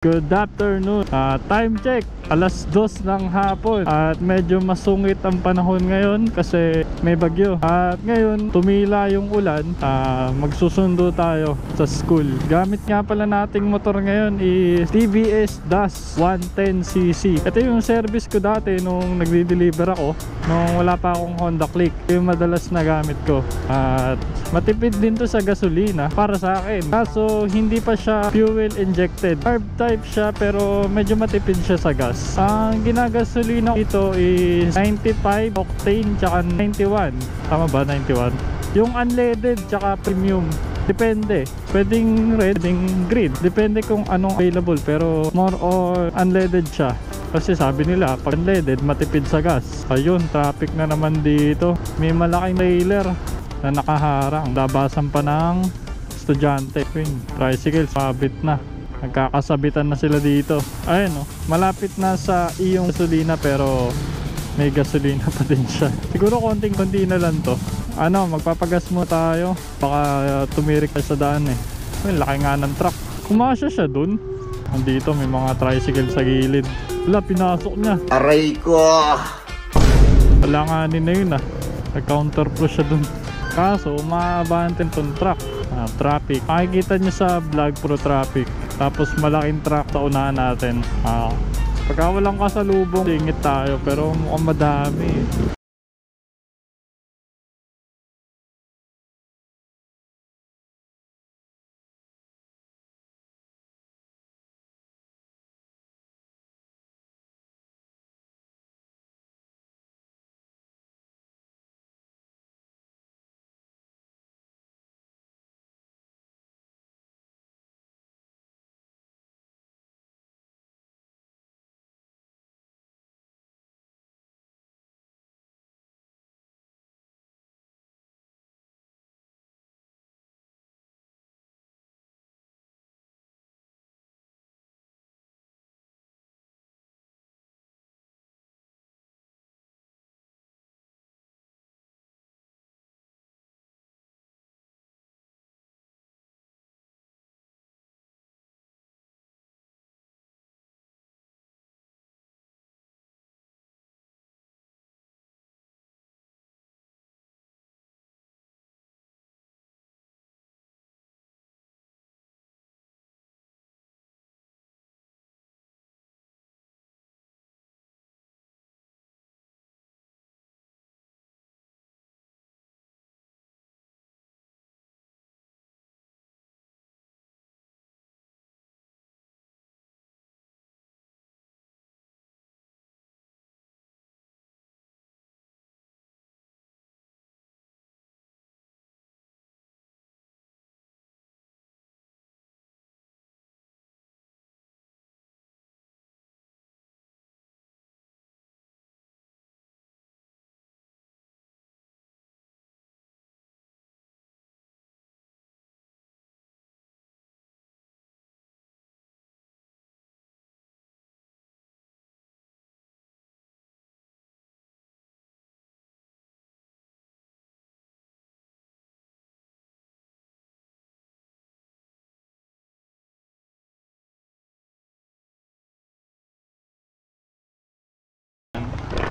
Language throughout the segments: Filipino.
Good afternoon. Time check, alas 2 ng hapon. At medyo masungit ang panahon ngayon kasi may bagyo. At ngayon, tumila yung ulan. Magsusundo tayo sa school. Gamit nga pala nating motor ngayon is TVS DAS 110cc. Ito yung service ko dati nung nagdi-deliver ako. Nung wala pa akong Honda Click. Yung madalas na gamit ko. At matipid din to sa gasolina para sa akin. Kaso hindi pa siya fuel injected. Carb type siya pero medyo matipid siya sa gas. Ang ginagasolina dito is 95 octane tsaka 91. Tama ba? 91? Yung unleaded tsaka premium. Depende. Pwedeng red, pwedeng green. Depende kung anong available. Pero more or unleaded siya. Kasi sabi nila, pag unleaded, matipid sa gas. Ayun, traffic na naman dito. May malaking trailer na nakaharang. Dabasan pa ng estudyante. Yung tricycle, sabit na. Nagkakasabitan na sila dito. Ayun, malapit na sa iyong gasolina pero may gasolina pa din siya. Siguro konting-konti na lang to. Magpapagas mo tayo. Baka tumirik sa daan eh. Ay, laki nga ng truck. Kumasya siya dun. Andito may mga tricycle sa gilid. Wala, pinasok niya. Aray ko! Walanganin na yun Nag-counter flow siya dun. Kaso umaabantin tong truck. Traffic. Makikita nyo sa vlog, pro traffic. Tapos malaking truck sa unahan natin. Pagka walang kasalubong, singit tayo. Pero mukhang madami.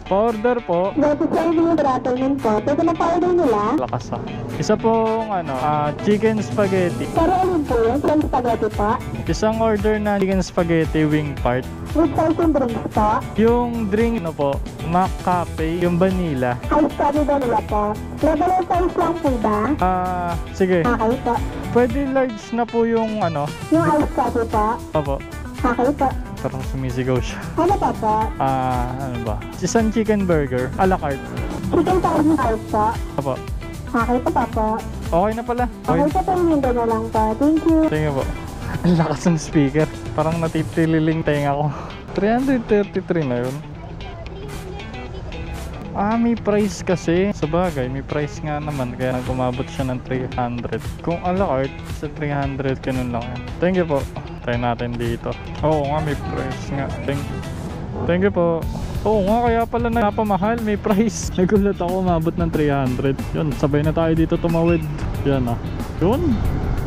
Pa-order po. Good afternoon po. Pwede na pa-order nila? Lakas Isa pong chicken spaghetti. Pero alin po yun? Chicken spaghetti po? Isang order na chicken spaghetti wing part. With certain drinks po? Yung drink po, Mac Cafe, yung vanilla. Ice coffee ba nila po? Level of size lang po ba? Sige. Okay po. Pwede large na po yung Yung ice coffee po? Opo. Okay po. Parang sumisigaw siya. Ano pa po? Ano ba? Isang chicken burger, a la carte. Chicken curry po? Opo. Okay po po. Okay na pala. Okay po po, window na lang po. Thank you. Thank you po. Ang lakas ng speaker. Parang natitililing tenga ko. 333 na yun. May price kasi. Sabagay, may price nga naman. Kaya nagumabot siya ng 300. Kung a la carte, sa 300, ganun lang yan. Thank you po. Try natin dito. Oo nga, may price nga. Thank you po. Oo nga, kaya pala napamahal. May price. Nagulat ako, umabot ng 300. Yun, sabay na tayo dito tumawid. Yan Yun.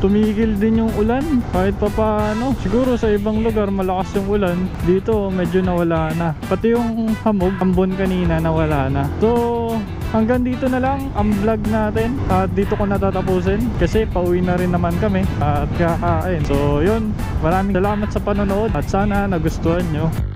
tumigil din yung ulan kahit pa paano. Siguro sa ibang lugar malakas yung ulan, dito medyo nawala na. Pati yung hamog, ambon kanina nawala na. So hanggang dito na lang ang vlog natin at dito ko natatapusin kasi pauwi na rin naman kami at kakain. So yun, maraming salamat sa panonood at sana nagustuhan nyo.